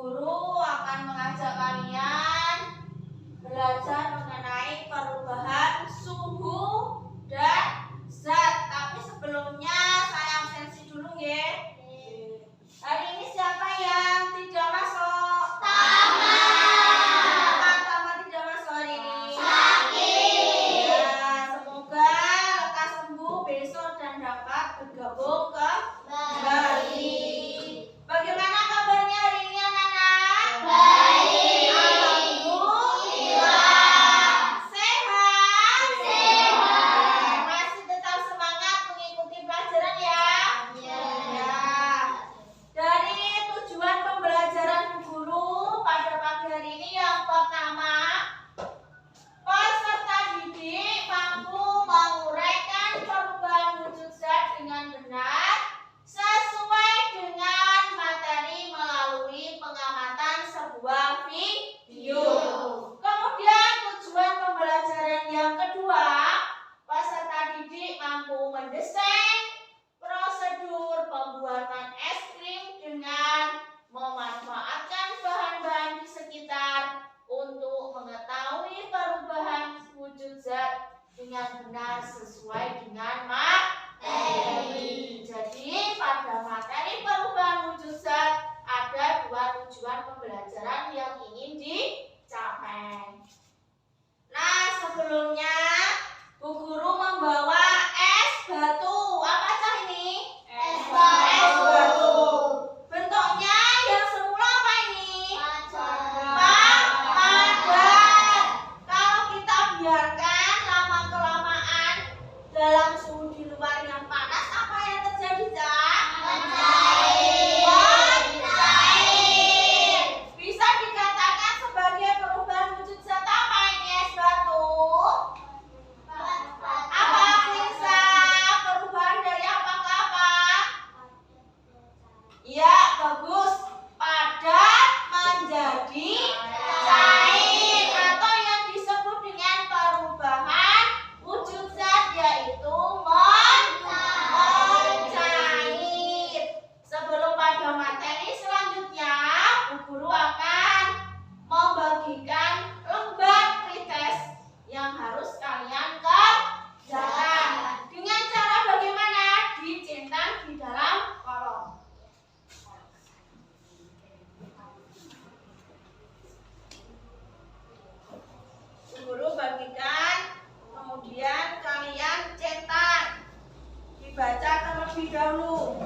Guru akan mengajak kalian belajar mengenai perubahan suhu dan zat. Tapi sebelumnya saya absensi dulu ya. Hari ini siapa yang tidak masuk? Tama. Tama tidak masuk hari ini. Sakit. Ya, semoga lekas sembuh besok dan dapat bergabung kembali. Bagaimana kabarnya hari ini anak-anak? Baik. Alhamdulillah. Sehat? Sehat. Masih tetap semangat mengikuti pelajaran ya? Ya. Dari tujuan pembelajaran guru pada pagi hari ini yang pertama, peserta didik mampu menguraikan perubahan wujud zat dengan benar sesuai dengan materi melalui pengamatan sebuah video. Kemudian tujuan pembelajaran yang kedua, peserta didik mampu mendesain prosedur pembuatan es krim dengan memanfaatkan bahan-bahan di sekitar untuk mengetahui perubahan wujud zat dengan benar sesuai dengan materi. Jadi pada materi perubahan wujud zat ada dua tujuan pembelajaran yang ingin dicapai. Nah, sebelumnya Bu Guru membawa es batu. Apa cah ini? Es batu. Bentuknya yang semula apa ini? Padat. Kalau kita biarkan lama-kelamaan dalam suhu di luar yang panas, apa yang terjadi, Cak? Mencair. Bisa dikatakan sebagai perubahan wujud zat apa ini es batu? Apa Lisa? Perubahan dari apa ke apa? Ya, bagus. Padat menjadi cair atau yang disebut dengan perubahan wujud zat yaitu mencair. Sebelum pada materi selanjutnya, Bu Guru akan membagikan lembar pretest yang harus kalian kerjakan. Dengan cara bagaimana? Dicetak di dalam kolom. Bu Guru bagikan, kemudian kalian cetak. Dibaca terlebih dahulu.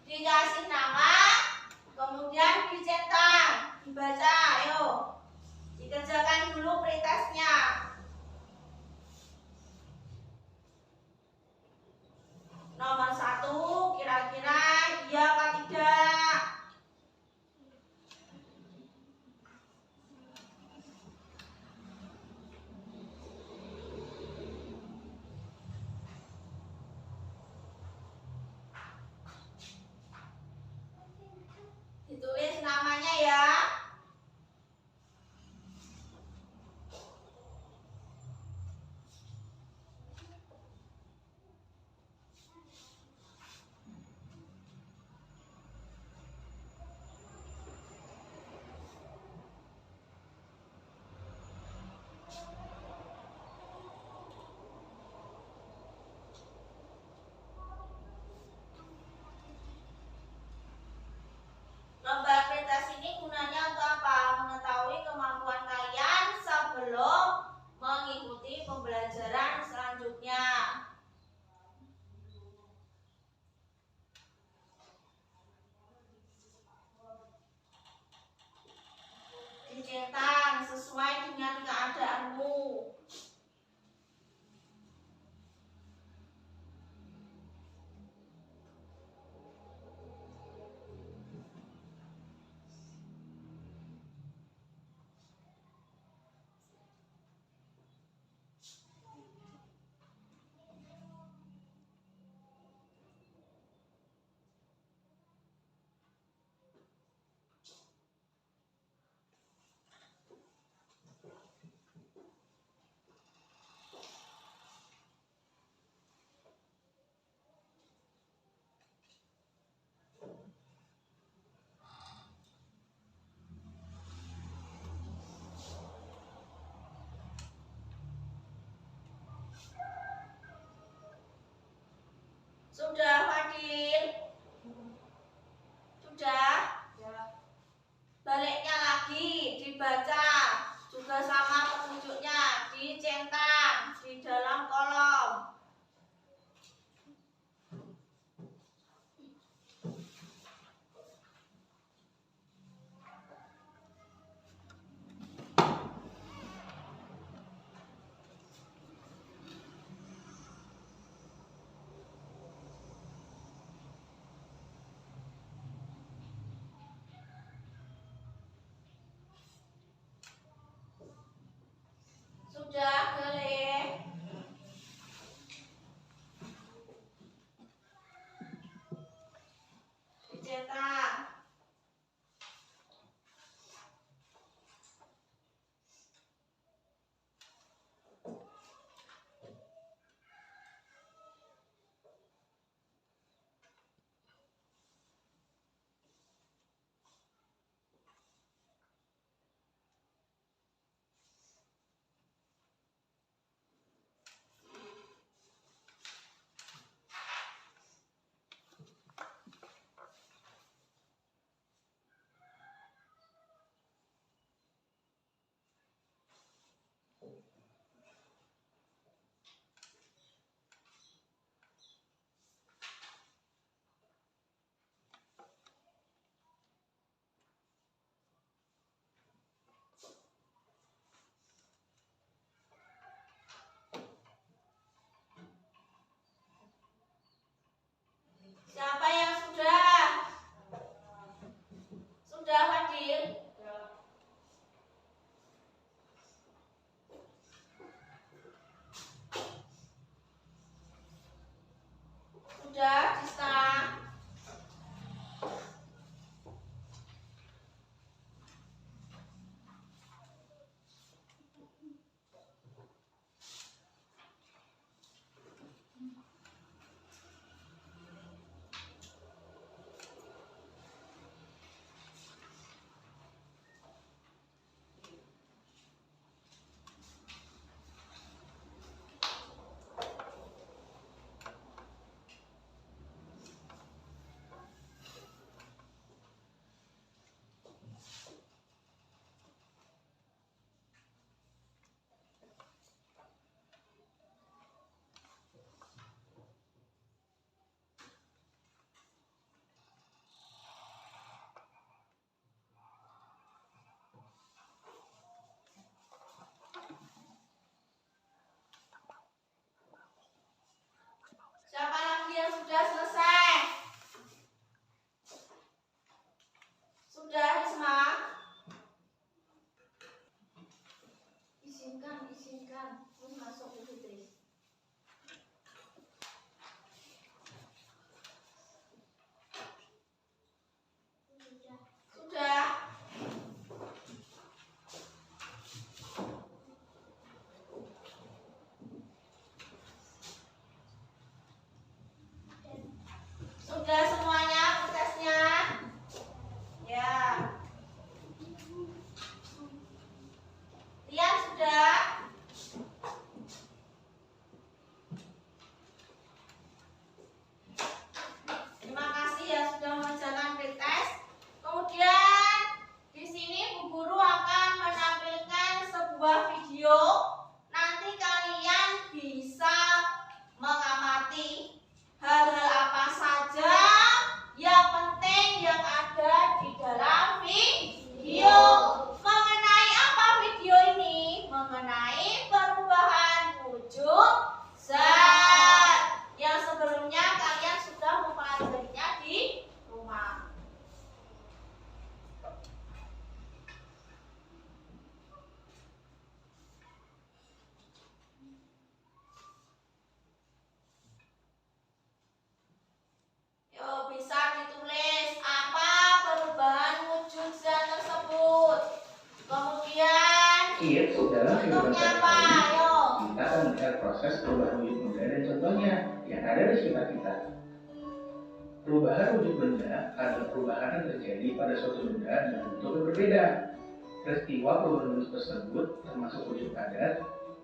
Dikasih nama, kemudian dicetak, dibaca, ayo. Dikerjakan dulu pretestnya. Nomor 1, kira-kira iya apa tidak? Ditulis namanya ya. Sudah, Fadil? Sudah? Ya. Baliknya lagi dibaca, juga sama petunjuknya, dicentang di dalam kolom. Sudah, Gele? Dicetak. Siapa yang sudah? Sudah, Fadil? Sudah, Dista? Siapa lagi yang sudah selesai? Sudah, Risma? Izinkan. Ini masuk ke Fitri. Sudah? Sudah semuanya prosesnya? Ya. Lihat sudah? Terima kasih ya sudah mengerjakan pretest. Kemudian di sini Bu Guru akan menampilkan sebuah video. Nanti kalian bisa mengamati hal-hal apa saja yang penting yang ada di dalam video. Mengenai apa video ini? Mengenai perubahan wujud zat yang sebelumnya kalian sudah mempelajarinya di rumah. Yuk, bisa ditulis apa perubahan wujud zat tersebut. Kemudian Iya, dalam kehidupan bentuknya apa? sehari-hari Ayo. kita akan melihat proses perubahan wujud benda dan contohnya yang ada di sekitar kita. Perubahan wujud benda adalah perubahan yang terjadi pada suatu benda dengan bentuk yang berbeda. Peristiwa perubahan bentuk tersebut termasuk wujud padat,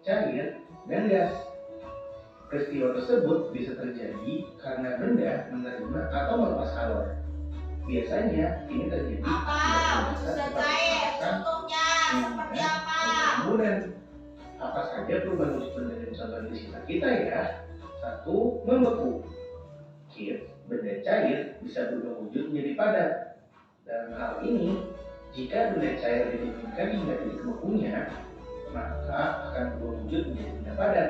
cair, dan gas. Peristiwa tersebut bisa terjadi karena benda atau melepas kalor. Biasanya ini terjadi Apa? Wujud zat cair. Contohnya seperti apa? Kemudian apa saja perubahan wujud benda dan contoh di sekitar kita ya? 1. Membeku. Benda cair bisa berubah wujud menjadi padat. Dalam hal ini, jika benda cair didinginkan hingga titik membekunya, maka akan berubah wujud menjadi benda padat.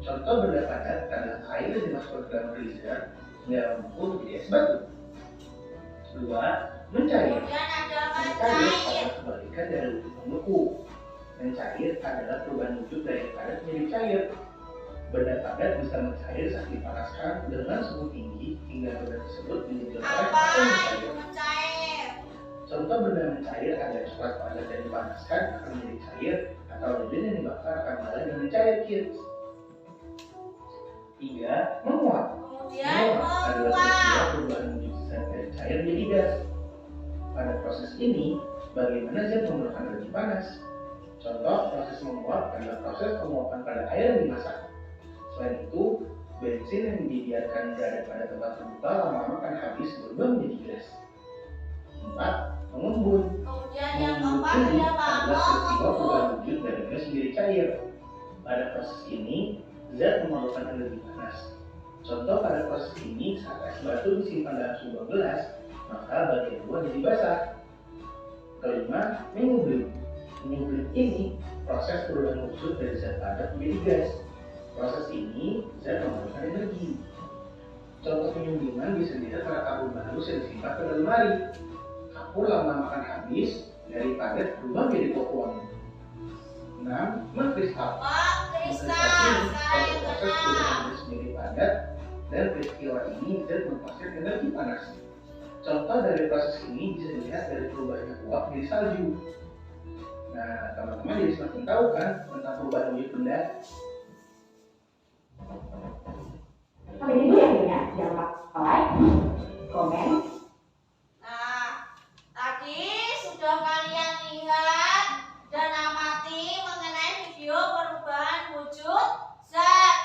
Contoh benda padat adalah air yang dimasukkan ke dalam freezer hingga membeku menjadi es batu. 2. Mencair. Kemudian ada Mencair mencair. adalah kebalikan dari wujud membeku. Mencair adalah perubahan wujud dari padat menjadi cair. Benda padat bisa mencair saat dipanaskan dengan suhu tinggi hingga benda tersebut menjadi lembek Apa atau itu mencair. mencair? Contoh benda mencair adalah coklat padat yang dipanaskan akan menjadi cair atau lilin yang dibakar akan mulai dan mencair, kids. 3. Menguap. Kemudian Menguap adalah menguap. peristiwa perubahan wujud zat dari cair menjadi gas. Pada proses ini, bagaimana zat memerlukan energi panas? Contoh proses menguap adalah proses penguapan pada air yang dimasak. Selain itu, bensin yang dibiarkan berada pada tempat terbuka lama-lama akan habis berubah menjadi gas. 4. Mengembun. Kemudian yang keempat Mengembun ini ada adalah peristiwa mengembun. perubahan wujud dari gas menjadi cair. Pada proses ini, zat memerlukan energi panas. Contoh pada proses ini, saat es batu disimpan dalam sebuah gelas, maka bagian luar jadi basah. 5. Mengublim. Mengublim ini proses perubahan wujud dari zat padat menjadi gas. Proses ini zat memerlukan energi. Contoh penyumblingan bisa dilihat pada kapur bagus yang disimpan pada lemari. Kapur lama-lama akan habis, dari padat berubah menjadi kuat wangi. 6. Mengkristal. Mengkristal. Sekarang yang Proses keenam. perubahan gas menjadi padat dan peristiwa ini zat melepaskan energi panas. Contoh dari proses ini bisa dilihat dari perubahannya uap menjadi salju. Nah, teman-teman jadi semakin tahu kan tentang perubahan wujud benda. Sampai ini dulu ya videonya. Jangan lupa like, komen, Nah, tadi sudah kalian lihat dan amati mengenai video perubahan wujud zat.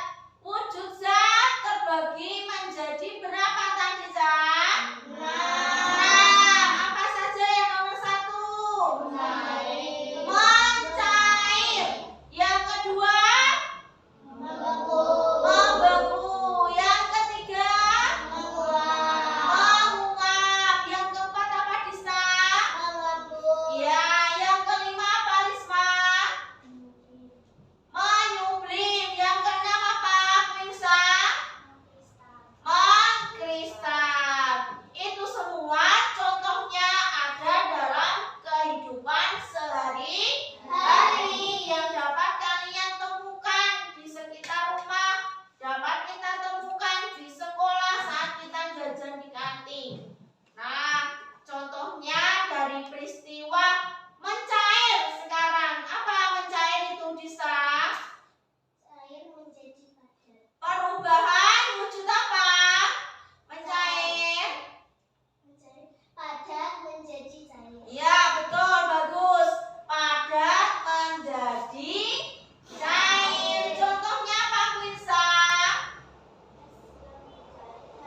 Wujud zat terbagi menjadi berapa tadi, Zat? Nah, apa saja yang nomor 1? Mencair. Yang kedua? Membeku. Yang ketiga? Menguap. Yang keempat apa, Dista? Ya, yang kelima apa, Risma? Menyublim. Yang keenam apa, Mirsa? Mengkristal. Itu semua contohnya ada dalam kehidupan sehari-hari yang dapat kalian temukan di sekitar rumah, dapat kita temukan di sekolah saat kita jajan di kantin. Nah, contohnya dari peristiwa mencair sekarang. Apa mencair itu, Disa? Perubahan wujud apa? Mencair. Ya, betul, bagus. Padat menjadi cair. Contohnya apa, Kwinsa?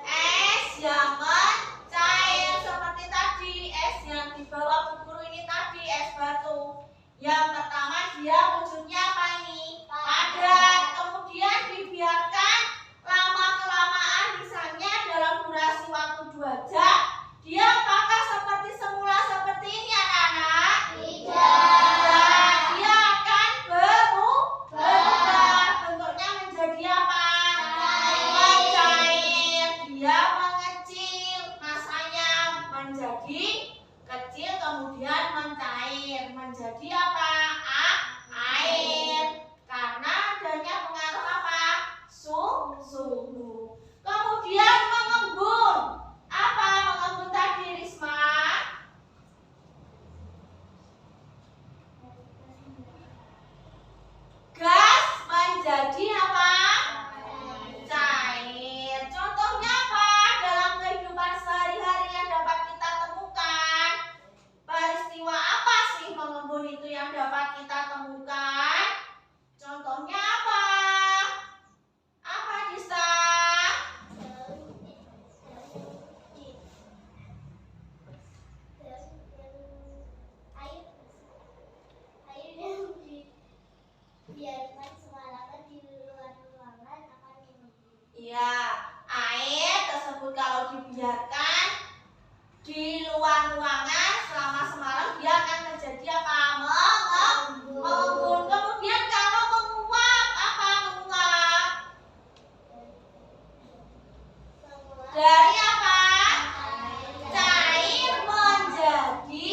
Es yang mencair seperti tadi. Es yang dibawa Bu Guru ini tadi, es batu. Yang pertama dia wujudnya apa ini? Padat. Kemudian dibiarkan lama-kelamaan, misalnya dalam durasi waktu 2 jam, dia apakah seperti semula seperti ini, anak-anak? Tidak. Dia akan berubah. Bentuknya menjadi apa? Mencair. Dia mengecil. Masanya menjadi kecil, kemudian mencair. Menjadi apa? Air. tersebut kalau dibiarkan di luar ruangan selama semalam, dia akan terjadi apa? Mengembun. Kemudian kalau menguap, apa menguap? Dari apa? Cair menjadi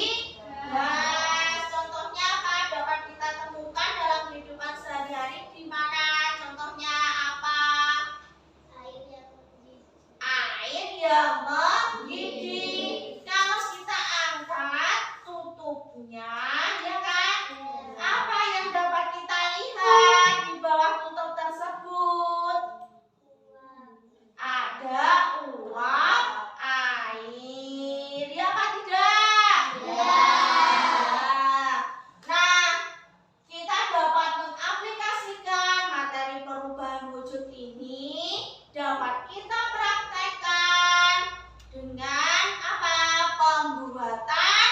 gas. Contohnya apa? Dapat kita temukan dalam kehidupan sehari-hari di mana? Contohnya apa? Air yang mendidih. Kalau kita angkat tutupnya, ya kan? Apa yang dapat kita lihat di bawah tutup tersebut? Ada uap air, ya apa tidak? Ya. Nah, kita dapat mengaplikasikan materi perubahan wujud ini, dapat kita praktekkan dengan apa? Pembuatan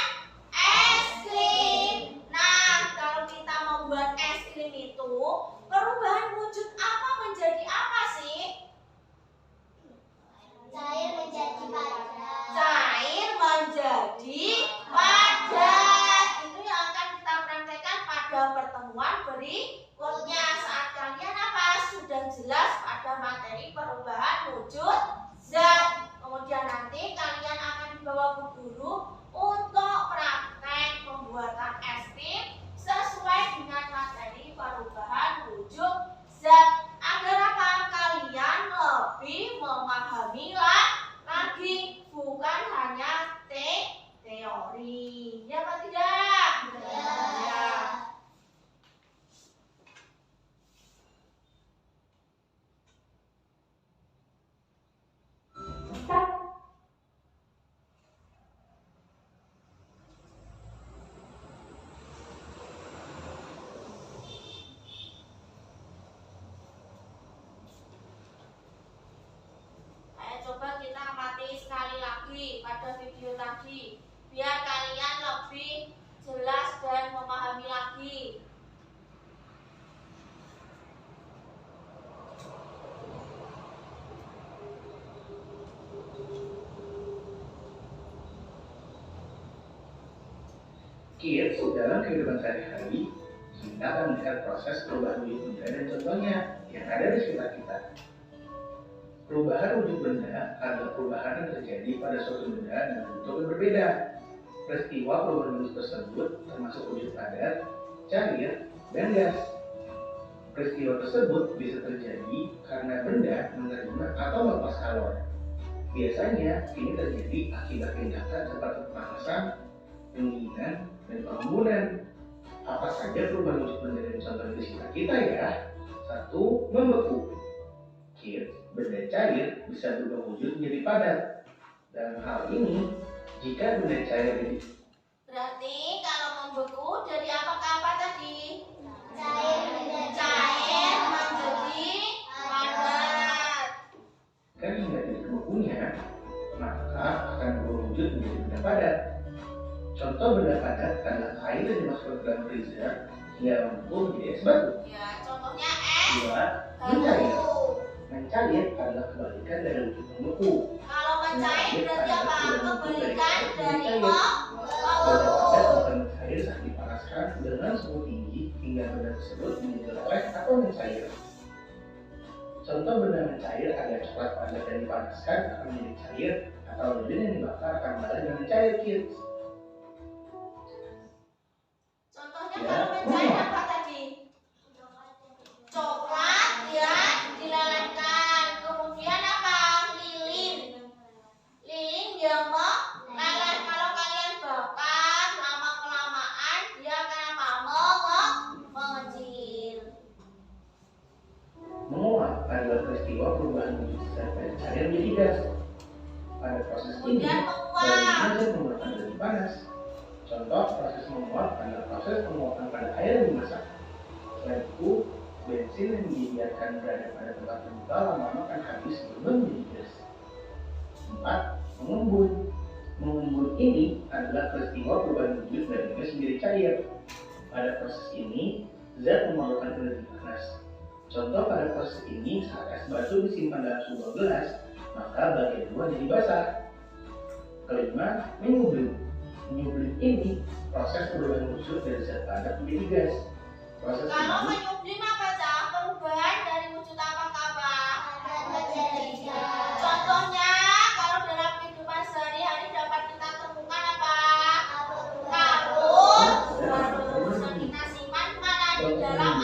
es krim. Nah, kalau kita membuat es krim itu, perubahan wujud apa menjadi apa sih? Cair menjadi padat. Cair menjadi padat. Itu yang akan kita praktekkan pada pertemuan berikutnya. Saat kalian apa? Sudah jelas pada materi perubahan wujud zat. Kemudian nanti kalian akan dibawa ke guru untuk praktek pembuatan es krim sesuai dengan materi perubahan wujud zat. Agar apa? Kalian lebih memahami lagi, bukan hanya teori. Ya apa tidak? Ya. Coba kita amati sekali lagi pada video tadi, biar kalian lebih jelas dan memahami lagi. Kids, dalam kehidupan sehari-hari, kita akan melihat proses perubahan wujud benda dan contohnya yang ada di sekitar kita. Perubahan wujud benda adalah perubahan yang terjadi pada suatu benda dengan bentuk yang berbeda. Peristiwa perubahan wujud tersebut termasuk wujud padat, cair, dan gas. Peristiwa tersebut bisa terjadi karena benda menerima atau melepas kalor. Biasanya ini terjadi akibat tindakan seperti pemanasan, pendinginan, dan pengembunan. Apa saja perubahan wujud benda dan contoh di sekitar kita ya? 1. Membeku. Kids, benda cair bisa berubah wujud menjadi padat. Dalam hal ini, jika benda cair jadi Berarti kalau membeku dari apa ke apa tadi? Cair menjadi Cair menjadi padat. kan hingga titik membekunya, maka akan berubah wujud menjadi benda padat. Contoh benda padat adalah air yang dimasukkan ke dalam freezer hingga membeku menjadi es batu. Ya, contohnya es 2. Mencair. batu. Mencair adalah kebalikan dari wujud membeku. Kalau mencair berarti apa? Kebalikan dari Benda padat membeku. akan mencair saat dipanaskan dengan suhu tinggi hingga benda tersebut menjadi leleh atau mencair. Contoh benda mencair adalah coklat padat yang dipanaskan akan menjadi cair, atau lilin yang dibakar akan mengalir dengan cair, kids. Contohnya kalau mencair apa tadi? Coklat yang dilelehkan. Kemudian apa? Lilin. Lilin yang meleleh. Kalau kalian bakar lama kelamaan dia akan apa? Mengecil. Menguap adalah peristiwa perubahan wujud zat dari cair menjadi gas. Pada proses ini, Kemudian menguap. bahan zat menggunakan energi panas. Contoh proses menguap adalah proses penguapan pada air yang dimasak. Selain itu, bensin yang dibiarkan berada pada tempat terbuka lama-lama akan habis sebelum menjadi gas. 4. Mengembun. Mengembun ini adalah peristiwa perubahan wujud dari gas menjadi cair. Pada proses ini, zat memerlukan energi panas. Contoh pada proses ini saat es batu disimpan dalam sebuah gelas, maka bagian luar jadi basah. Kelima, menyublim. Menyublim ini proses perubahan wujud dari zat padat menjadi gas. Proses Kalau ini menyublim apa Cak? Perubahan dari wujud apa ke apa? menjadi gas. Contohnya, kalau dalam kehidupan sehari-hari dapat kita temukan apa? Kabut, terus yang kita simpan mana di dalam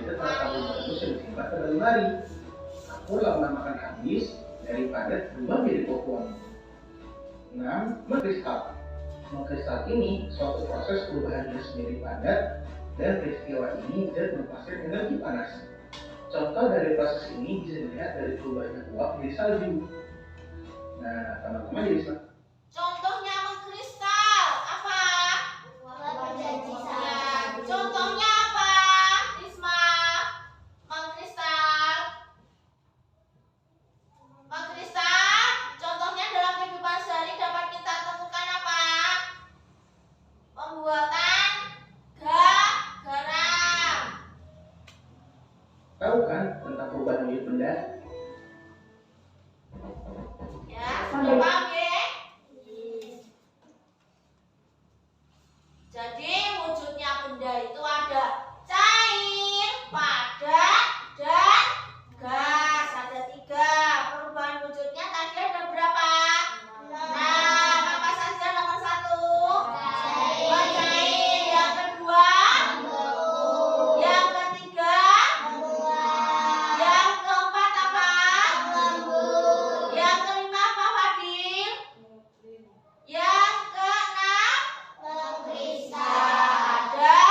bagus yang disimpan pada lemari. Kapur lama makan habis dari padat berubah menjadi kokoan. 6. Mengkristal. Mengkristal ini suatu proses perubahan gas menjadi padat dan peristiwa ini zat melepaskan energi panas. Contoh dari proses ini bisa dilihat dari perubahannya uap menjadi salju. Nah, teman-teman jadi Contohnya mengkristal apa? Menjadi Ya, salju. contohnya apa? Risma, mengkristal. Mengkristal, contohnya dalam kehidupan sehari dapat kita temukan apa? Pembuatan garam. tahu kan tentang perubahan wujud benda? Ya, sudah paham ya? Jadi wujudnya benda itu ada cair, padat, dan gas. Ada 3. Perubahan wujudnya tadi ada berapa? 6. Apa saja nomor 1? Cair. Yang kedua? Yang ketiga? Yang keempat apa? Yang kelima apa Fadil? Yang keenam? Ada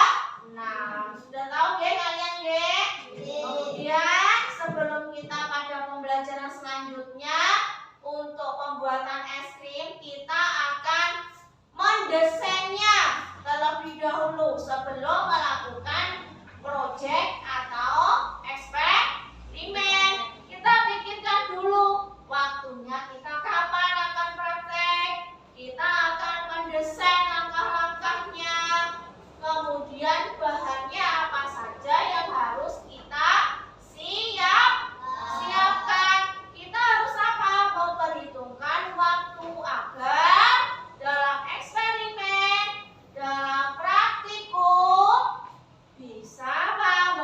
6. Sudah tahu ya kalian ya? Kemudian sebelum kita pada pembelajaran selanjutnya untuk pembuatan es krim, kita akan mendesainnya terlebih dahulu sebelum melakukan proyek atau eksperimen. Kita pikirkan dulu waktunya kita kapan akan praktek. Kita akan mendesain langkah-langkahnya. Kemudian bahannya apa saja yang harus kita siapkan. Kita harus apa? Memperhitungkan waktu agar dalam eksperimen, dalam praktikum bisa apa?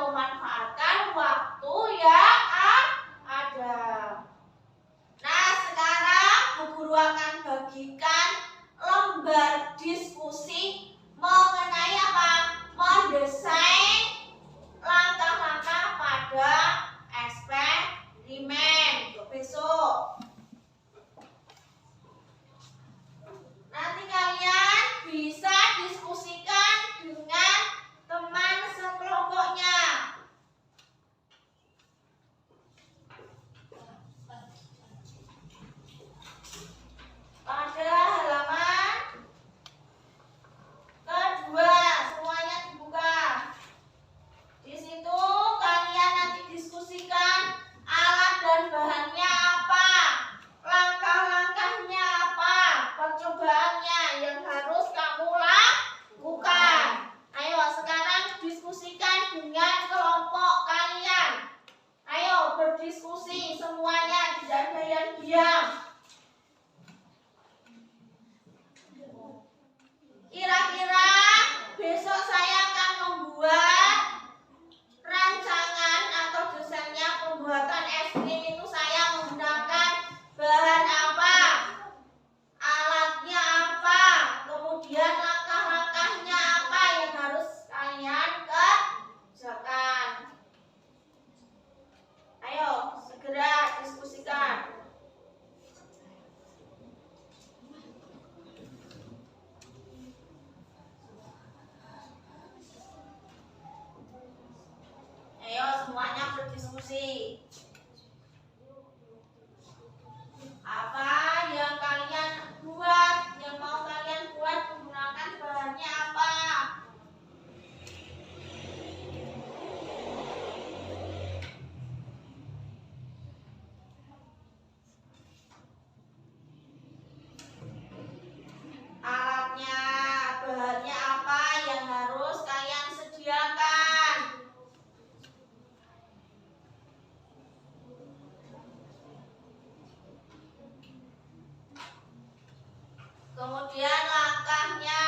Kemudian langkahnya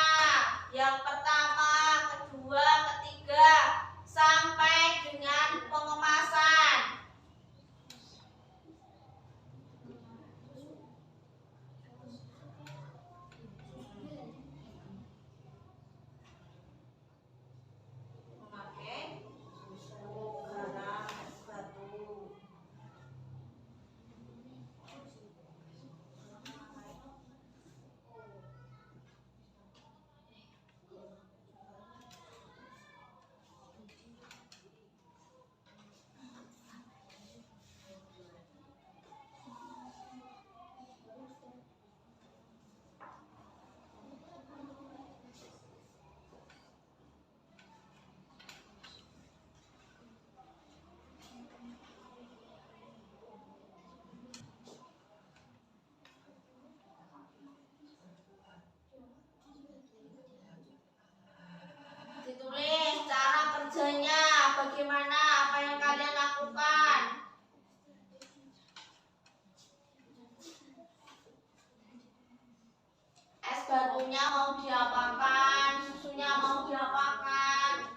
yang pertama, kedua, ketiga, sampai dengan pengemasan. Memakai susu, garam, es batu. Ditulis cara kerjanya, bagaimana, apa yang kalian lakukan. Es batunya mau diapakan, susunya mau diapakan.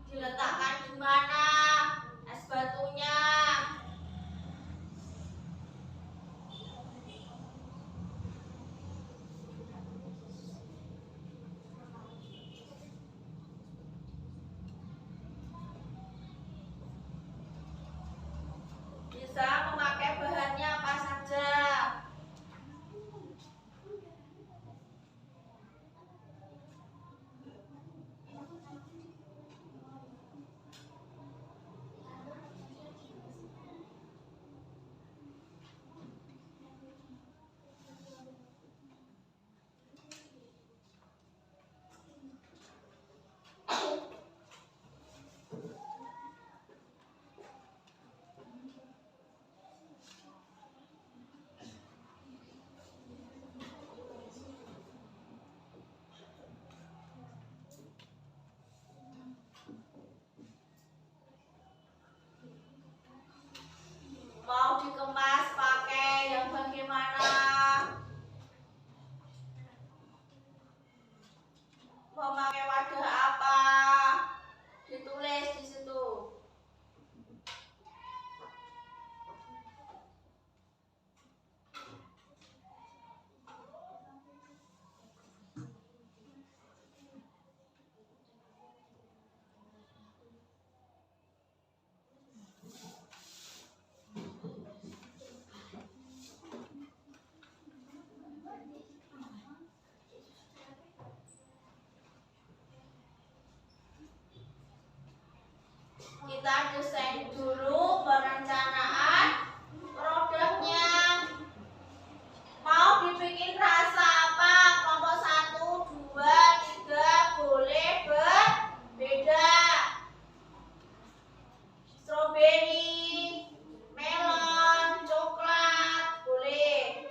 Diletakkan di mana es batunya. Bisa memakai bahannya apa saja. Mau dikemas pakai yang bagaimana? Memakai wadah apa? Ditulis di situ. Kita desain dulu perencanaan produknya. Mau dibikin rasa apa? Kelompok 1, 2, 3 boleh berbeda. Stroberi, melon, coklat boleh.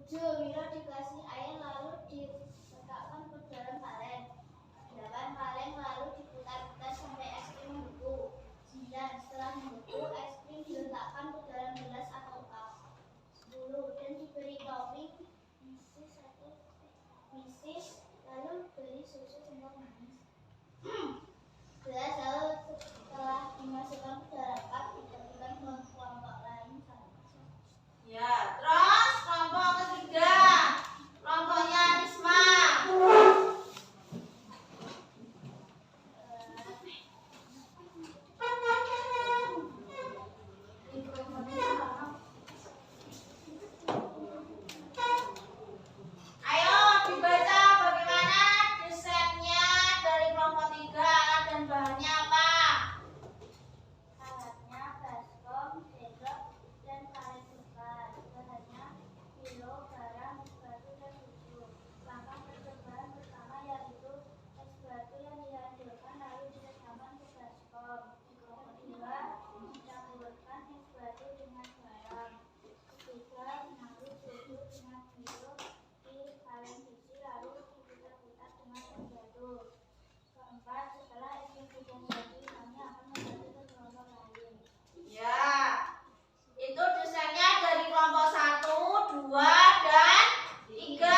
Milo dikasih air lalu diletakkan ke dalam kaleng. 8. Kaleng lalu diputar-putar sampai es krim membeku. 9. Setelah membeku, es krim diletakkan ke dalam gelas atau cup. 10. Dan diberi topping misis, lalu beri susu sendok manis. 11. Lalu setelah dimasukkan ke dalam cup, dibagikan ke kelompok lain satu persatu. Ya, terus kelompok ketiga, kelompoknya Risma. Ayo dibaca bagaimana desainnya dari kelompok 3 dan bahannya apa? Alatnya baskom, sendok, dan kaleng besar. Bahannya Milo, garam, es batu, dan susu. Langkah percobaan pertama yaitu es batu yang dihancurkan lalu diletakkan ke baskom. Kedua, mencampurkan es batu dengan garam. Ketiga, menaruh susu dengan Milo di kaleng isi lalu diputar-putar dengan es batu. Keempat, setelah es krim sudah jadi, kami akan membagi ke kelompok lain. Ya, itu desainnya dari kelompok 1, 2, dan 3.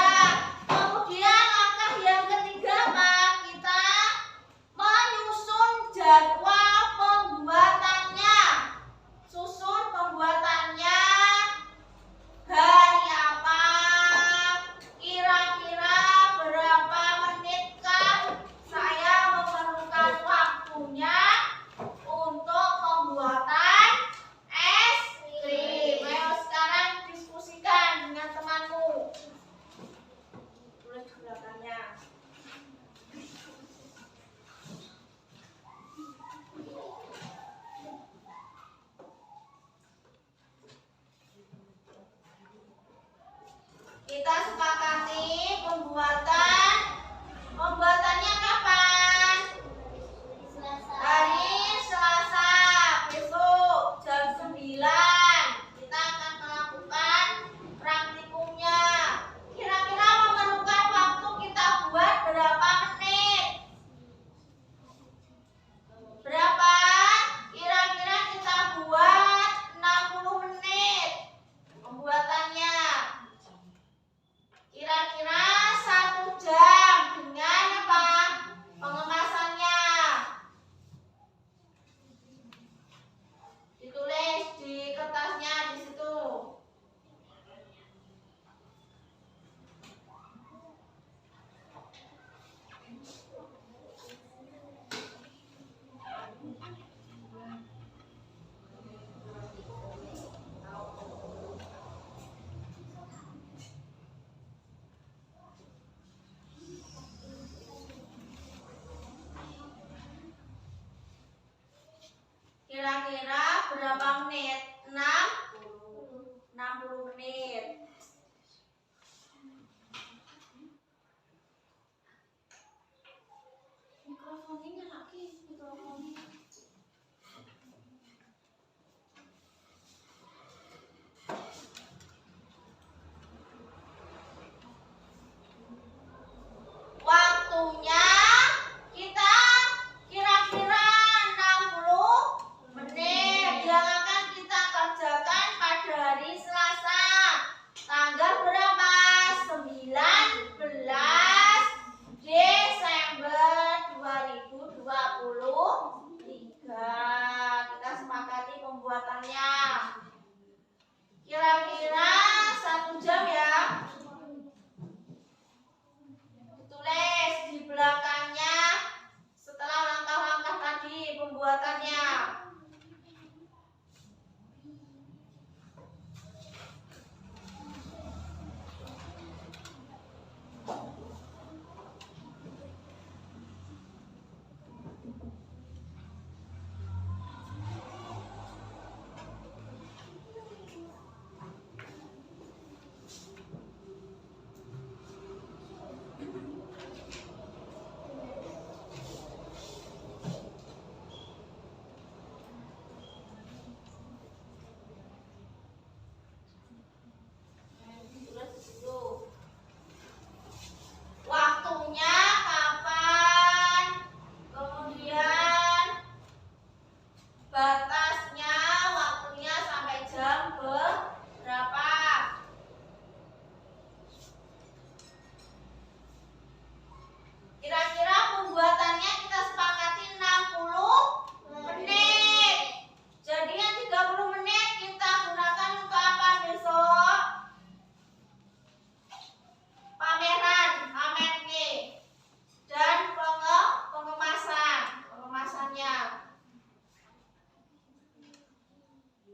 Kemudian langkah yang ketiga apa? Kita menyusun jadwal pembuatannya. Susun pembuatannya hari apa? Kira-kira berapa menitkah saya memerlukan waktunya untuk pembuatan es krim? Ayo sekarang diskusikan dengan temanmu. Tulis di belakangnya.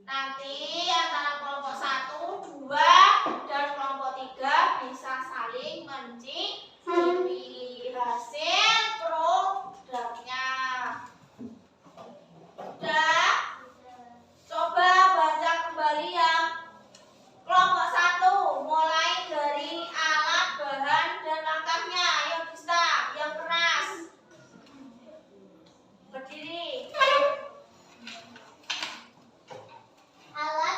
Nanti antara kelompok 1, 2, dan kelompok 3 bisa saling mencicipi hasil produknya. Udah? Coba baca kembali yang kelompok 1, mulai dari alat, bahan, dan langkahnya. Ayo bisa, yang keras. Berdiri. Alat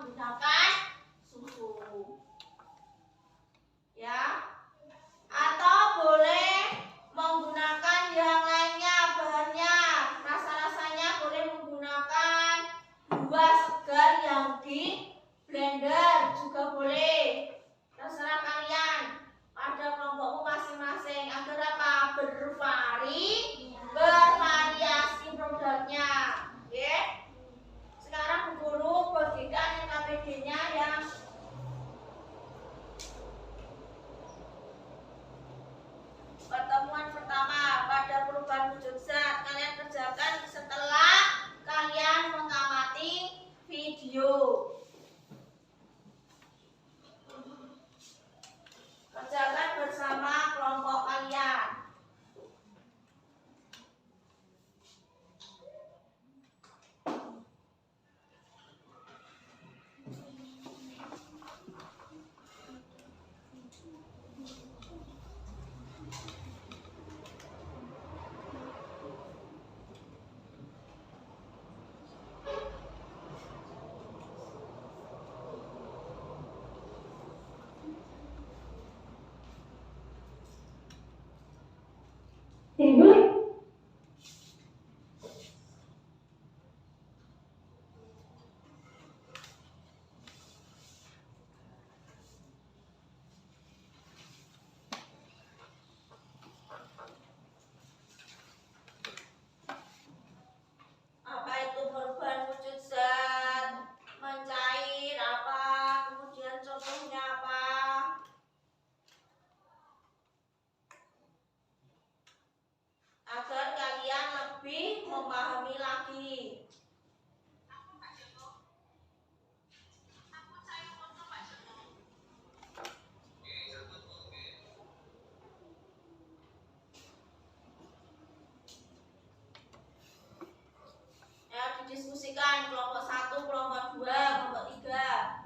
menggunakan susu. Ya. Atau boleh menggunakan yang lainnya bahannya. Rasa-rasanya boleh menggunakan buah segar yang di blender juga boleh. Terserah kalian pada kelompokmu masing-masing agar apa? Bervariasi produknya. Oke? Sekarang Bu Guru bagikan KPD-nya yang pertemuan pertama pada perubahan wujud zat. Kalian kerjakan setelah kalian mengamati video. Kerjakan bersama kelompok kalian. Sini dulu. Apa itu perubahan wujud zat? Mencair apa? Kemudian contohnya apa? Agar kalian lebih memahami lagi. Ya, didiskusikan kelompok 1, kelompok 2, kelompok 3.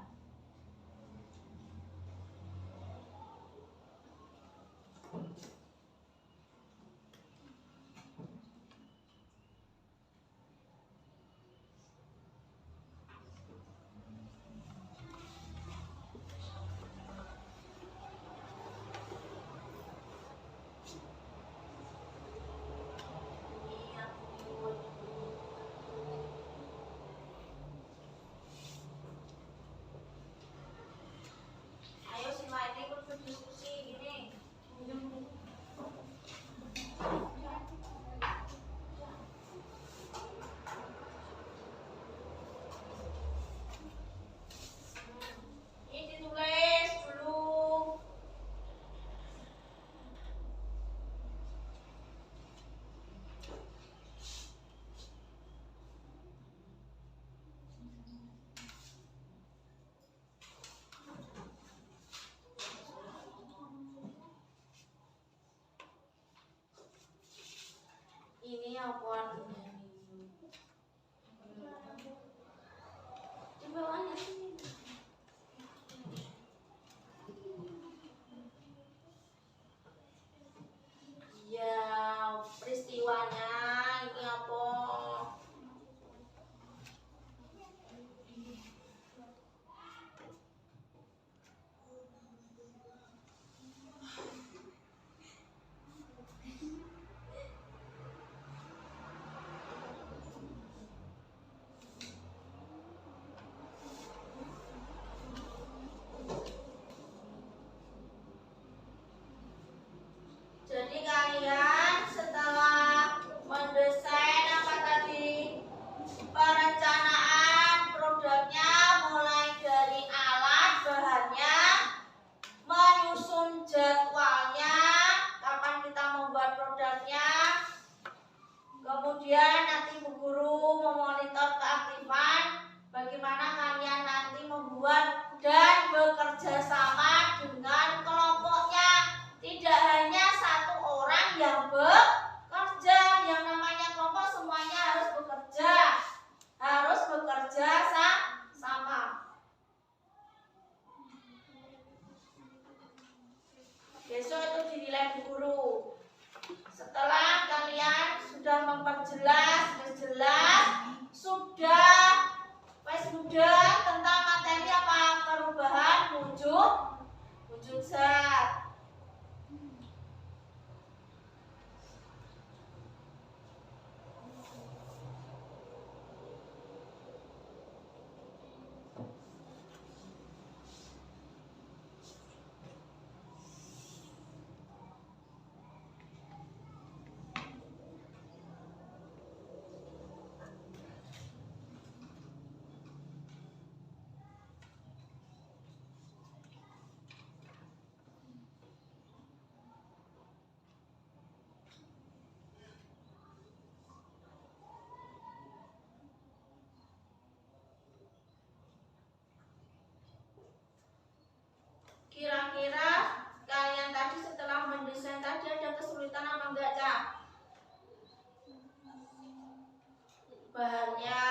bahannya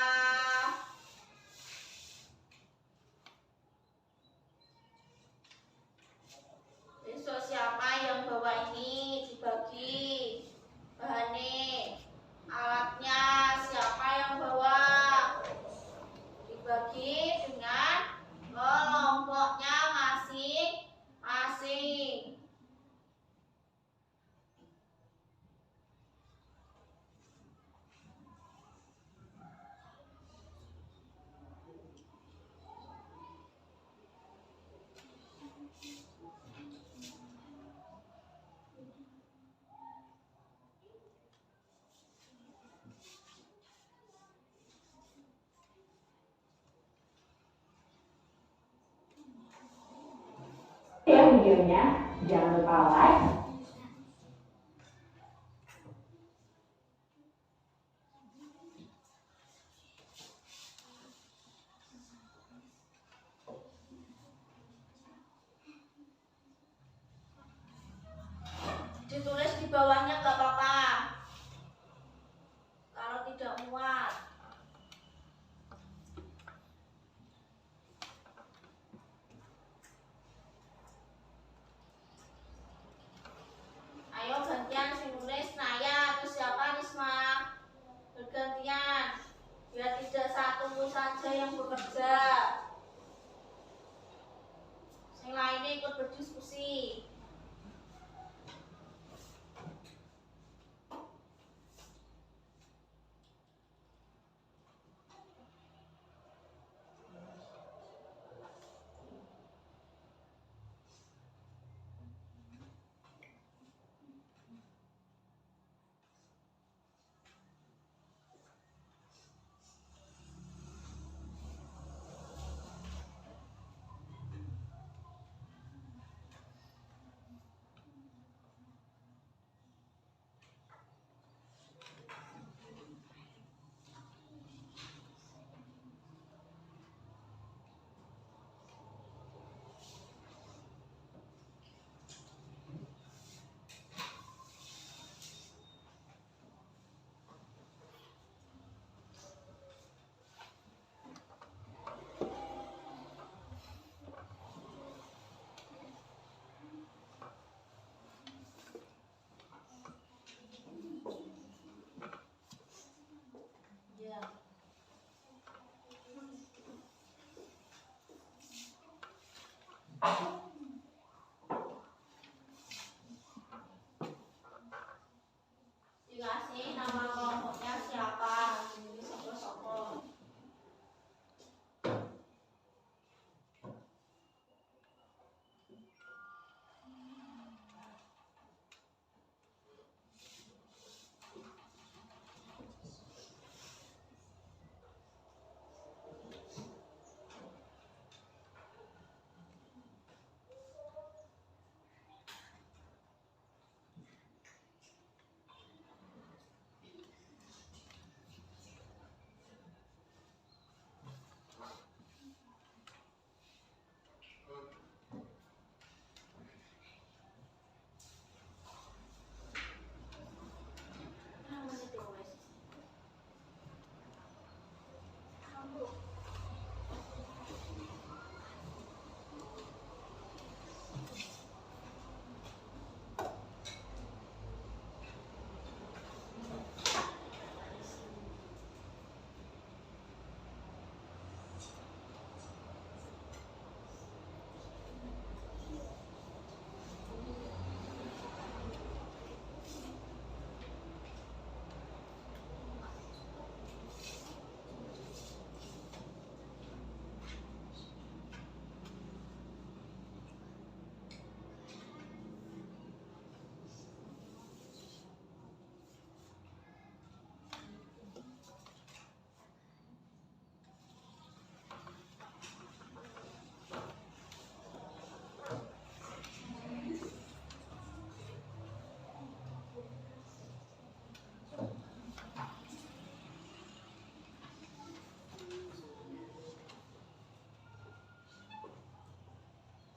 besok siapa yang bawa ini dibagi bahannya, alatnya siapa yang bawa dibagi dengan kelompoknya masing-masing. Ya videonya, jangan lupa like, Ditulis di bawahnya nggak apa-apa kalau tidak muat. Ayo gantian si nulis Naya atau siapa Nisma, bergantian biar tidak satu saja yang bekerja, yang lainnya ikut berdiskusi. Ya. Dikasih nama kelompoknya siapa, ini soko-soko.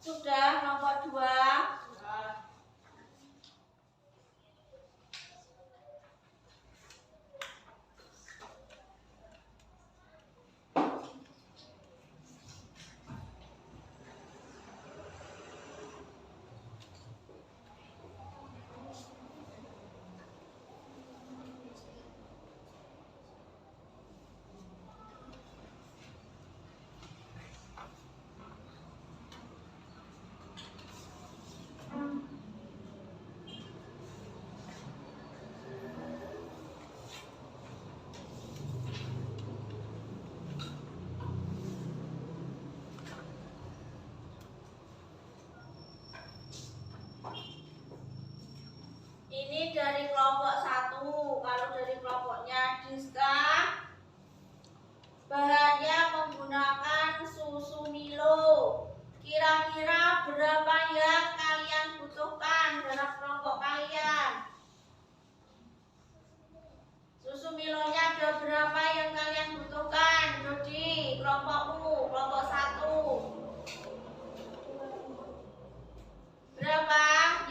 Sudah nomor 2. Ini dari kelompok 1. Kalau dari kelompoknya Diska, bahannya menggunakan susu Milo. Kira-kira berapa yang kalian butuhkan dalam kelompok kalian? Susu Milonya ada berapa yang kalian butuhkan? Dodi, kelompokmu, kelompok 1. Berapa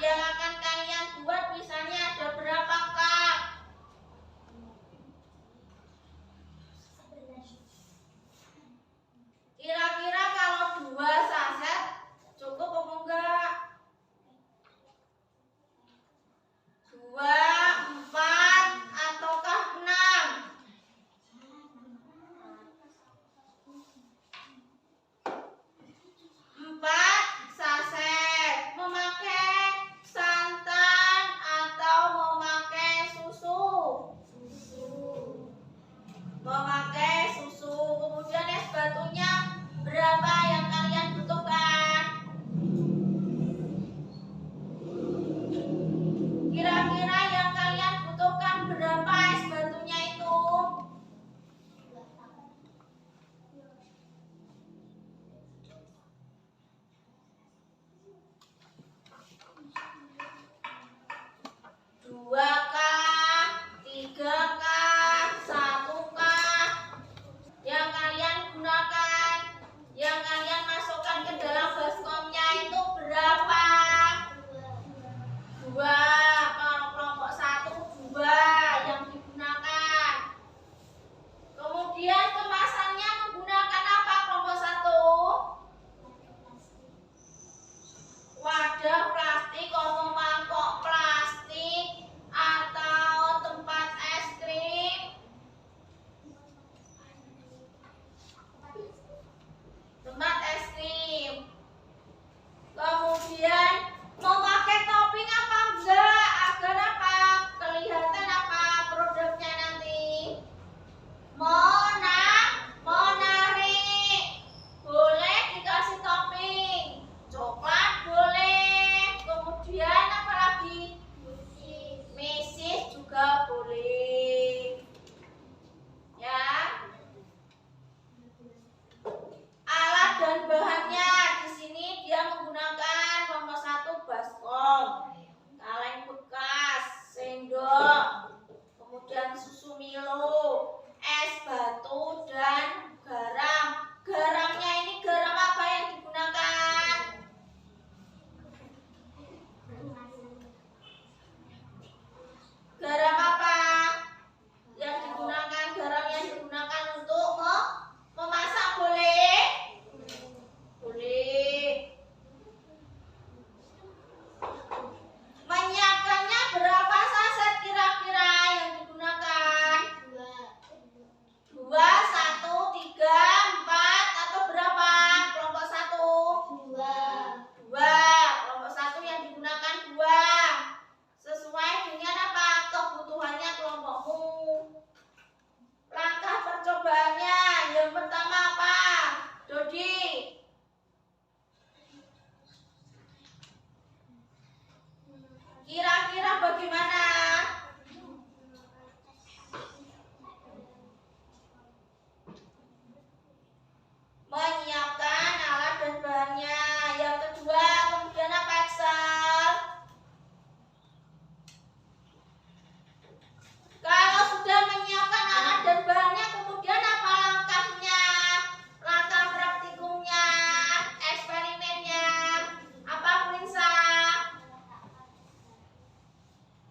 yang akan kalian buat? Misalnya ada berapa cup? Kira-kira kalau 2 saset cukup apa enggak? 2, 4, ataukah 6? 4 saset. Memakai santan atau memakai susu? Memakai susu. Kemudian es batunya berapa yang kalian butuhkan? Kira-kira yang kalian butuhkan berapa es batunya itu? Dua kah? 3 kah? 1 kah? Yang kalian gunakan, yang kalian masukkan ke dalam baskomnya itu berapa? 2. Kalau kelompok 1 2 yang digunakan. Kemudian kemasannya menggunakan apa kelompok 1? Wadah plastik atau mangkok plastik atau tempat es krim? Tempat es krim. Kemudian memakai topping apa enggak? Agar apa? Kelihatan apa produknya nanti? Menarik. Boleh dikasih topping. Coklat boleh. Kemudian apa lagi? Mesis juga boleh. Ya. Alat dan bahannya di sini dia menggunakan nomor 1 baskom, kaleng bekas, sendok, kemudian susu Milo, es batu dan garam. Garamnya ini garam apa yang digunakan? Garam apa yang digunakan? Garam yang digunakan untuk memasak boleh? Boleh. Menyiapkannya berapa saset kira-kira yang digunakan? 2, 1, 3, 4 atau berapa? Kelompok 1? 2. Kelompok 1 yang digunakan 2. Sesuai dengan apa? Kebutuhannya kelompokmu. Langkah percobaannya yang pertama apa? Dodi. Kira-kira bagaimana? Menyiapkan alat dan bahannya. Yang kedua, kemudian apa Excel? Kalau sudah menyiapkan alat dan bahannya, kemudian apa langkahnya? Langkah praktikumnya, eksperimennya. Apa Prinsa?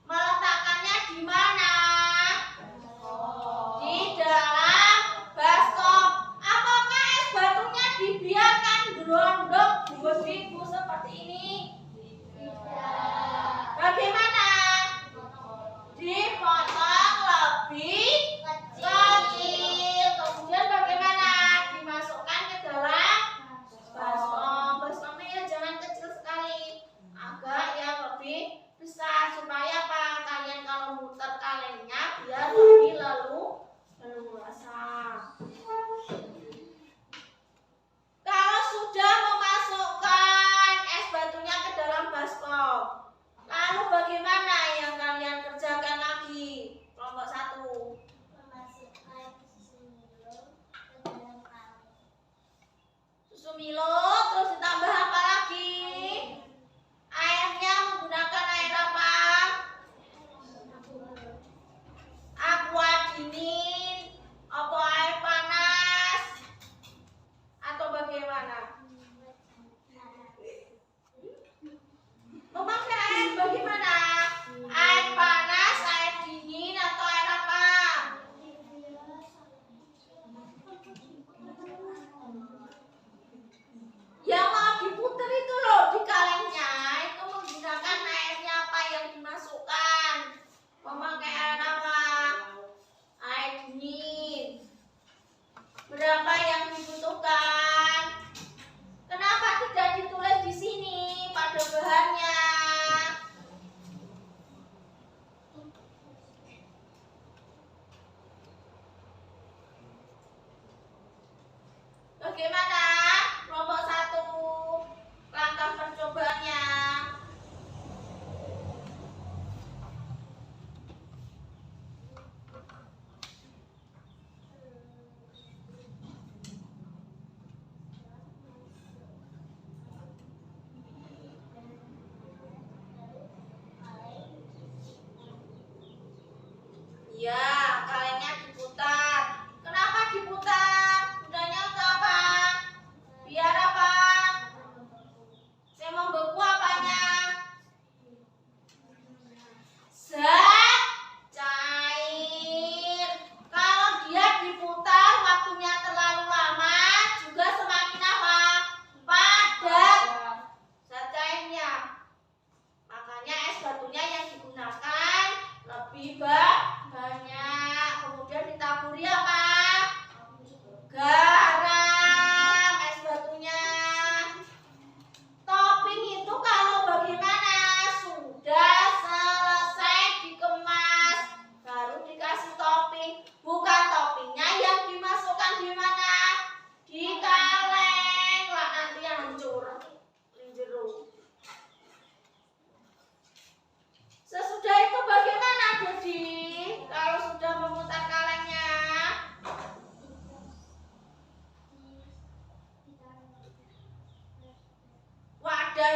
Meletakkannya di mana? Di dalam baskom. Apakah es batunya dibiarkan berondok bungkus-bungkus seperti ini? Bagaimana? Dipotong lebih kecil. Kemudian bagaimana? Dimasukkan ke dalam baskom. Baskomnya ya jangan kecil sekali, agak yang lebih besar supaya apa? Kalian kalau muter kalengnya biar lebih leluasa. Kalau sudah memasukkan es batunya ke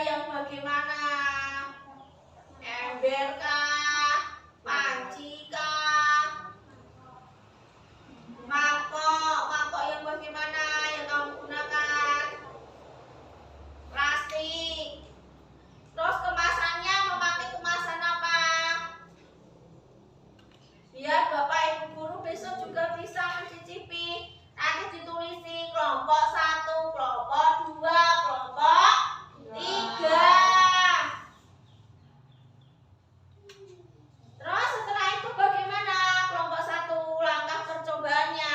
yang bagaimana? Ember kah? Panci kah? Mangkok. Mangkok yang bagaimana yang kamu gunakan? Plastik. Terus kemasannya memakai kemasan apa? Biar Bapak Ibu guru besok juga bisa mencicipi. Nanti ditulisi kelompok 1, kelompok 2, kelompok 3. Terus setelah itu bagaimana? Kelompok 1 langkah percobaannya.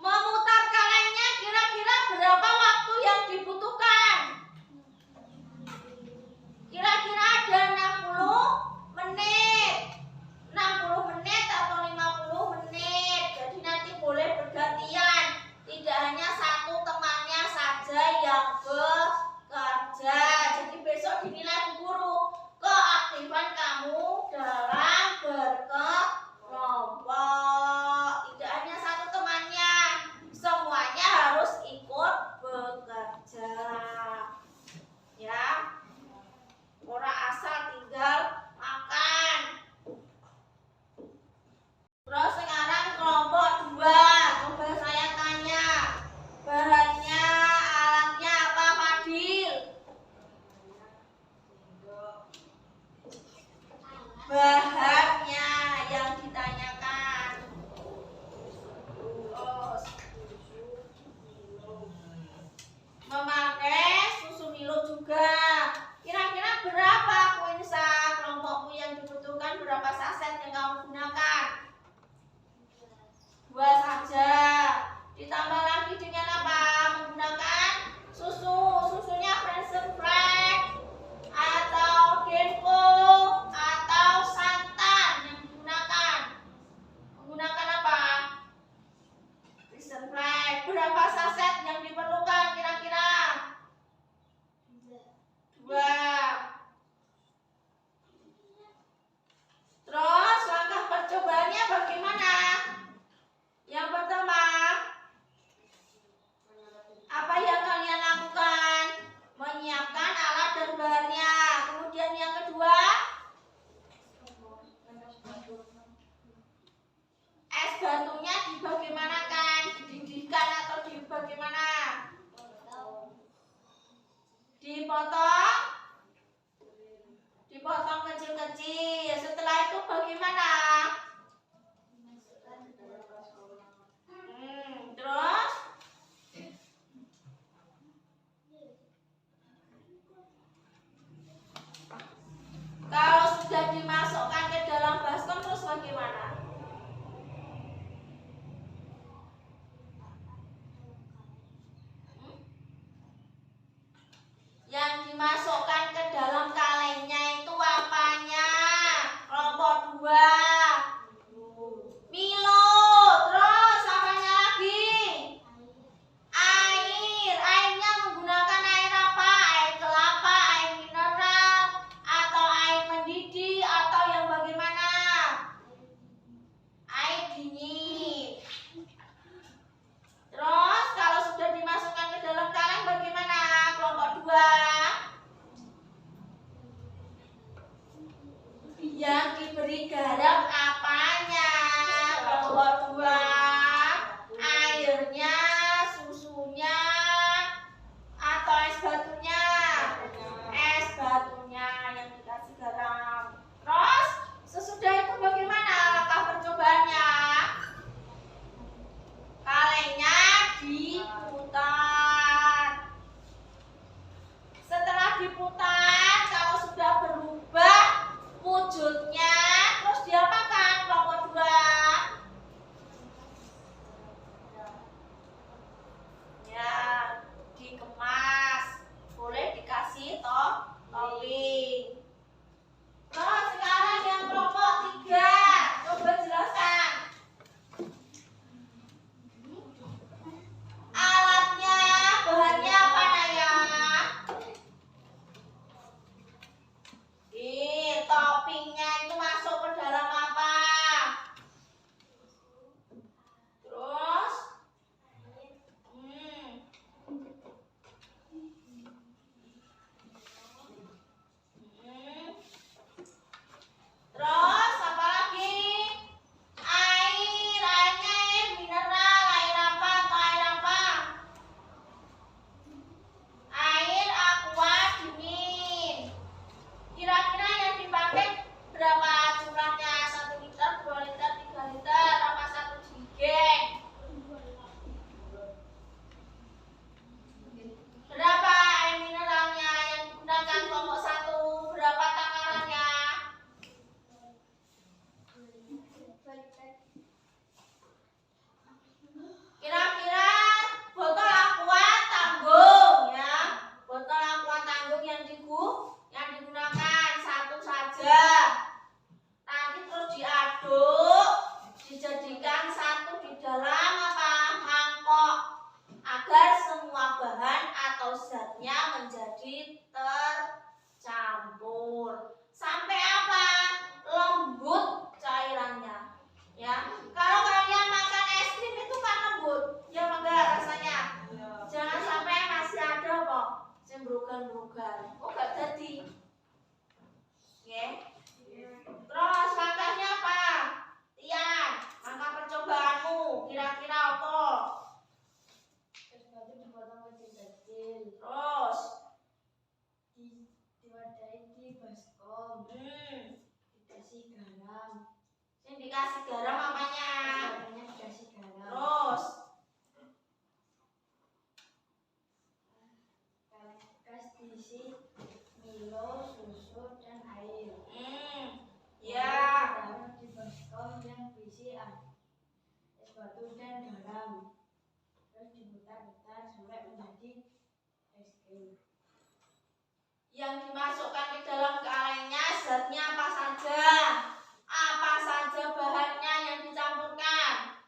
Memutar kalengnya kira-kira berapa waktu yang dibutuhkan? Kira-kira ada 60 menit. 60 menit atau 50 menit. Jadi nanti boleh bergantian. Tidak hanya satu temannya saja yang bekerja. Jadi besok dinilai Bu Guru keaktifan kamu dalam berkelompok. Tidak hanya satu temannya, semuanya harus ikut bekerja. Ya. Orang asal tinggal makan. Terus sekarang kelompok 2. Coba saya tanya, bahannya, alatnya apa, Fadil? Bahannya yang ditanyakan. Memakai susu Milo juga. Kira-kira berapa Quinsa kelompokmu yang dibutuhkan? Berapa saset yang kamu gunakan? 2 saja. Ditambah lagi dengan apa? Menggunakan susu. Susunya Frozen Fresh atau Denko atau santan yang digunakan. Menggunakan apa? Frozen Fresh. Berapa saset yang diperlukan kira-kira? 2. Terus langkah percobaannya bagaimana? Yang pertama, apa yang kalian lakukan? Menyiapkan alat dan bahannya. Kemudian yang kedua, es batunya dibagaimanakan? Dididihkan atau dibagaimana? Dipotong kecil-kecil. Setelah itu bagaimana? Terus kalau sudah dimasukkan ke dalam baskom terus bagaimana? Yang dimasukkan ke dalam kalengnya itu apanya? Kelompok 2. Milo. Terus apanya lagi? Air. Airnya menggunakan air apa? Air kelapa, air mineral, atau air mendidih, atau yang bagaimana? Air dingin. Terus kalau sudah dimasukkan ke dalam kaleng bagaimana? Kelompok 2. dikasih garam apanya? Batunya dikasih garam. Terus Bekas diisi Milo, susu, dan air. Ya. Taruh di baskom yang berisi es batu dan garam. Terus diputar-putar sampai menjadi es krim. Yang dimasukkan ke dalam kalengnya zatnya apa saja? Apa saja bahannya yang dicampurkan?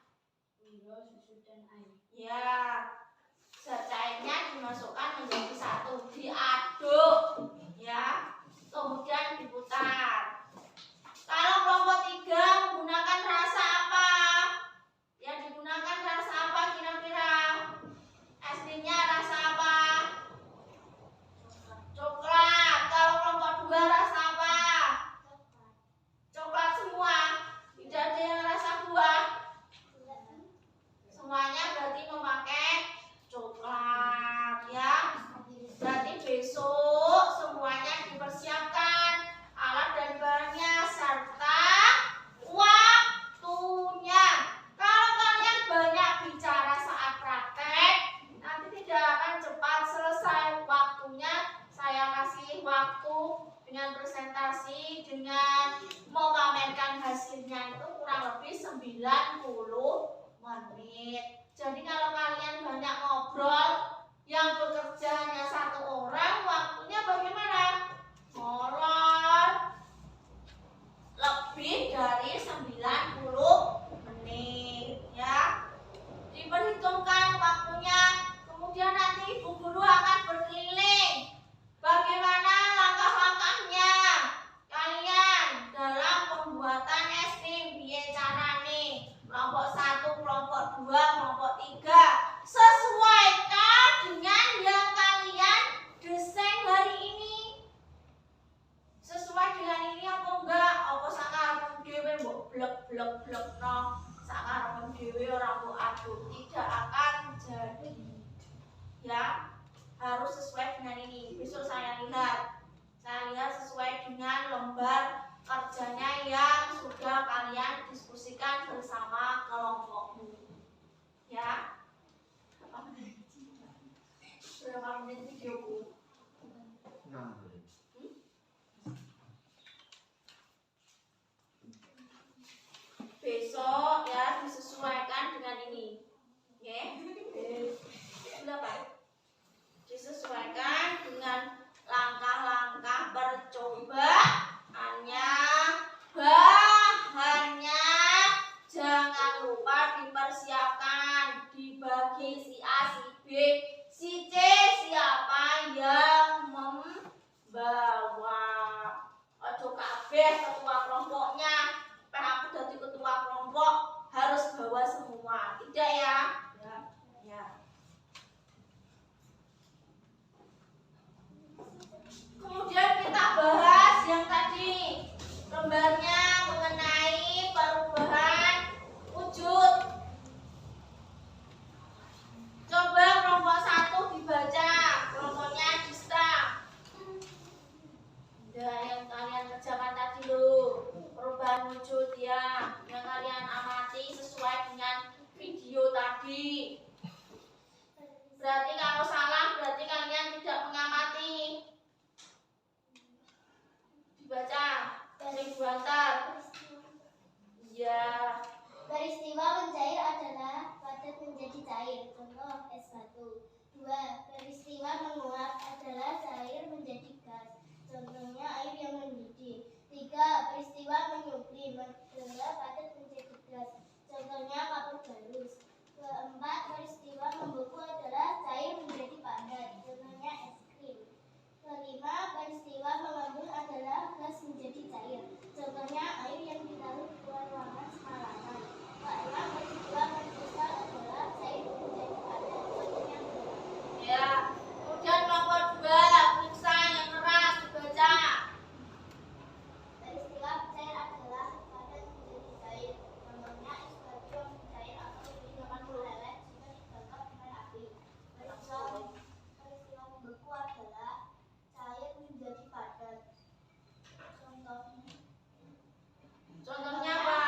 Milo, susu, dan air. Ya, zat cairnya dimasukkan menjadi satu, diaduk, ya, kemudian diputar. Kalau kelompok 3 menggunakan rasa apa? Yang digunakan rasa apa kira-kira? Es krimnya rasa apa? Coklat. Kalau kelompok 2 rasa apa? Coklat semua. Tidak ada yang rasa buah. Semuanya berarti memakai coklat, ya. Berarti besok semuanya dipersiapkan alat dan bahannya serta waktunya. Kalau kalian banyak bicara saat praktek, nanti tidak akan cepat selesai waktunya. Saya kasih waktu dengan presentasi, dengan memamerkan hasilnya itu kurang lebih 90 menit. Jadi kalau kalian banyak ngobrol, yang bekerja hanya 1 orang, waktunya bagaimana? Molor lebih dari 90 menit, ya. Diperhitungkan waktunya. Kemudian nanti ibu guru akan berkeliling. Bagaimana langkah-langkahnya kalian dalam pembuatan es krim? Piye carane? Kelompok 1, kelompok 2, kelompok 3. Sesuaikan dengan yang kalian desain hari ini. Sesuai dengan ini apa enggak? Apa sakarepmu dhewe mbok blek-blek no, sakarepmu dhewe ora mbok aduk, tidak akan jadi. Ya, harus sesuai dengan ini. Besok saya lihat sesuai dengan lembar kerjanya yang sudah kalian diskusikan bersama kelompokmu. Ya. Berapa menit videoku? 6 menit. Besok ya disesuaikan dengan ini. Oke? Berapa? Disesuaikan dengan langkah-langkah percobaannya, bahannya. Jangan lupa dipersiapkan, dibagi si A, si B, si C, siapa yang membawa. Ojo kabeh ketua kelompoknya, aku jadi ketua kelompok harus bawa semua, tidak ya? Ya. Kemudian kita bahas yang tadi lembarnya mengenai perubahan wujud. Coba kelompok 1 dibaca, kelompoknya Dista. Yang kalian kerjakan tadi loh, perubahan wujud ya, yang kalian amati sesuai dengan video tadi. Berarti kalau salah berarti kalian tidak mengamati. Dibaca, sing buantar. Iya. Peristiwa mencair adalah padat menjadi cair, contoh es batu. 2. Peristiwa menguap adalah cair menjadi gas, contohnya air yang mendidih. 3. Peristiwa menyublim adalah padat menjadi gas, contohnya kapur barus. 4. Peristiwa membeku adalah cair menjadi padat, contohnya es krim. 5. Peristiwa mengembun adalah gas menjadi cair, contohnya air yang ditaruh di ruangan semalaman. 6. Peristiwa mengkristal adalah cair menjadi padat, contohnya garam. Ya. Kemudian kelompok 2, periksa yang keras dibaca. Peristiwa cair adalah padat menjadi cair, contohnya es batu yang mencair atau minuman meleleh jika dibakar dengan api. Peristiwa membeku adalah cair menjadi padat, contohnya Contohnya apa?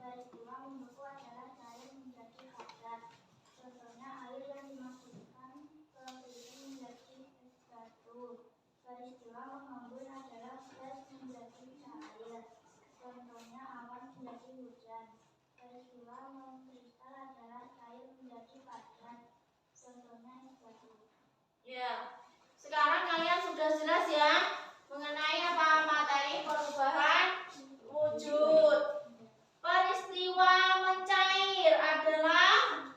Peristiwa membeku adalah cair menjadi padat. Contohnya air yang dimasukkan ke piring menjadi es batu. Peristiwa mengembun adalah gas menjadi cair. Contohnya awan menjadi hujan. Peristiwa mengkristal adalah cair menjadi padat. Contohnya es batu. Ya, sekarang kalian sudah jelas ya mengenai apa materi perubahan wujud. Peristiwa mencair adalah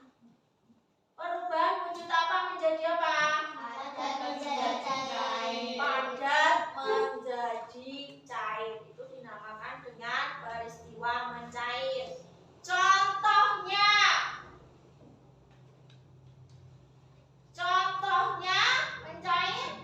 perubahan wujud apa menjadi apa? Padat menjadi cair. Padat menjadi cair. Itu dinamakan dengan peristiwa mencair. Contohnya mencair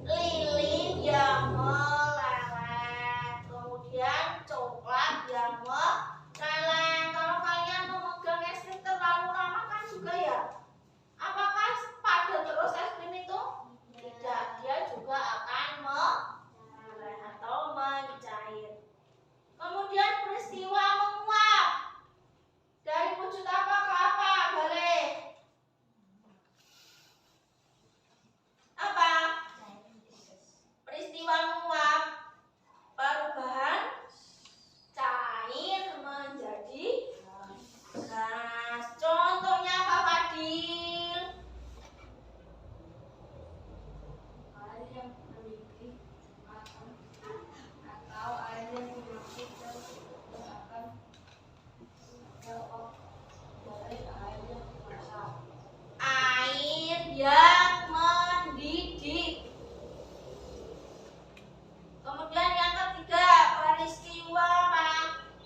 lilin yang meleleh, kemudian coklat yang meleleh. Kalau kalian memegang es krim terlalu lama kan juga ya, apakah padat terus es krim itu? Tidak, dia juga akan meleleh atau mencair. Kemudian peristiwa menguap dari wujud apa ke apa? Balik. Apa? Peristiwa menguap, perubahan cair menjadi gas. Contohnya apa, Fadil? Air yang mendidih atau air yang dimasuk dan akan dari air yang dimasak. Air yang mendidih. Kemudian yang ketiga, peristiwa apa?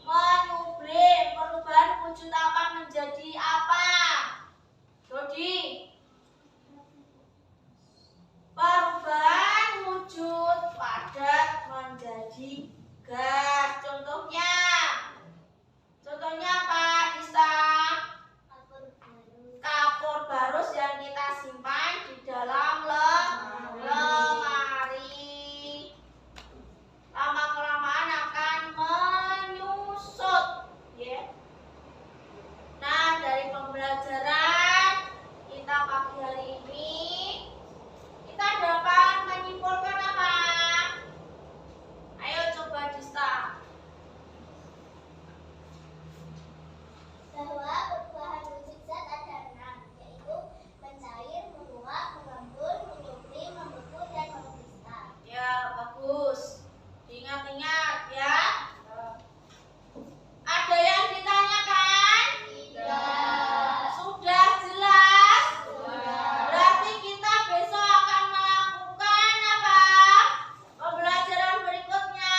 Menyublim, perubahan wujud apa menjadi apa? Dodi. Perubahan wujud padat menjadi gas. Contohnya apa, Dista? Kapur barus yang kita simpan di dalam lemari. Lama-kelamaan akan menyusut, ya. Nah, dari pembelajaran kita pagi hari ini, kita dapat menyimpulkan apa? Ayo coba Dista. Bahwa perubahan wujud zat ada 6, yaitu mencair, menguap, mengembun, menyublim, membeku, dan mengkristal. Ya, bagus. Diingat-ingat ya. Ada yang ditanyakan? Tidak. Sudah jelas? Sudah. Berarti kita besok akan melakukan apa? Pembelajaran berikutnya.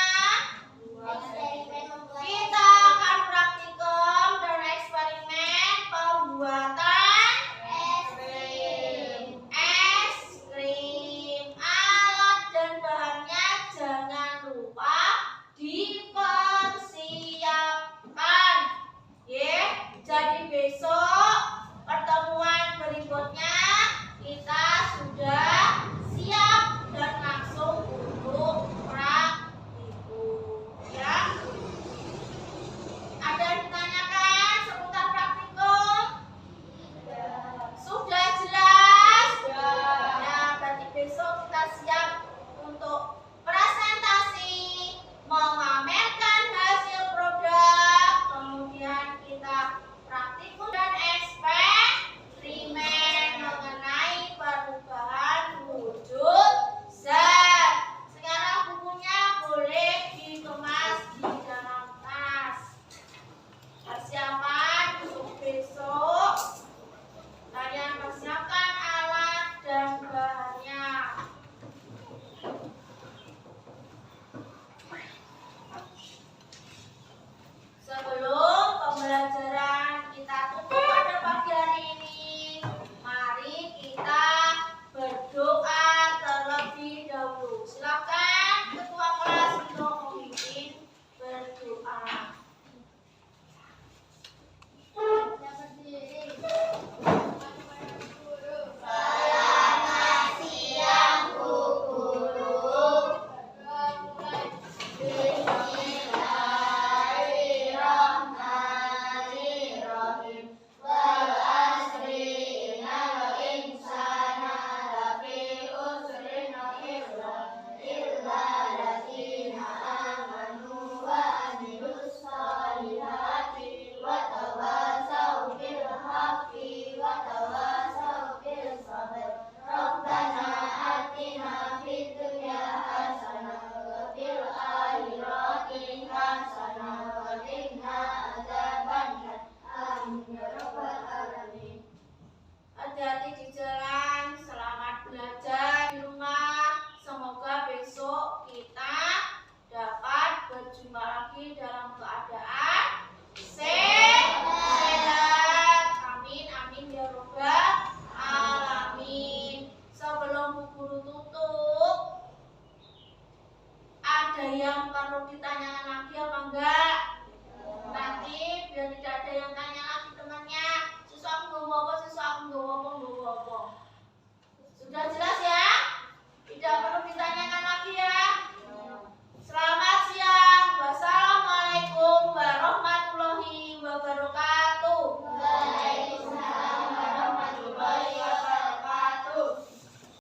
Eksperimen membuat Kita akan praktikum dan eksperimen pembuatan es krim. es krim. Alat dan bahannya jangan lupa dipersiapkan. Ya, jadi besok pertemuan berikutnya kita sudah siap dan langsung untuk praktikum. Ya. Ada yang ditanyakan seputar praktikum? Sudah jelas? Ya, berarti besok kita siap untuk presentasi, memamerkan hasil produk, kemudian kita praktikum dan eksperimen mengenai perubahan wujud zat. Sekarang bukunya boleh dikemas di dalam tas. Persiapan untuk besok, kalian persiapkan alat dan bahannya. Sebelum pembelajaran kita tutup pada pagi hari ini, mari kita berdoa terlebih dahulu. Silakan ketua kelas untuk memimpin berdoa. Selamat siang, Bu Guru. Bismillahirrahmanirrahim. ya Rabbal alamin. Sebelum Bu Guru tutup, ada yang perlu ditanyakan lagi apa enggak?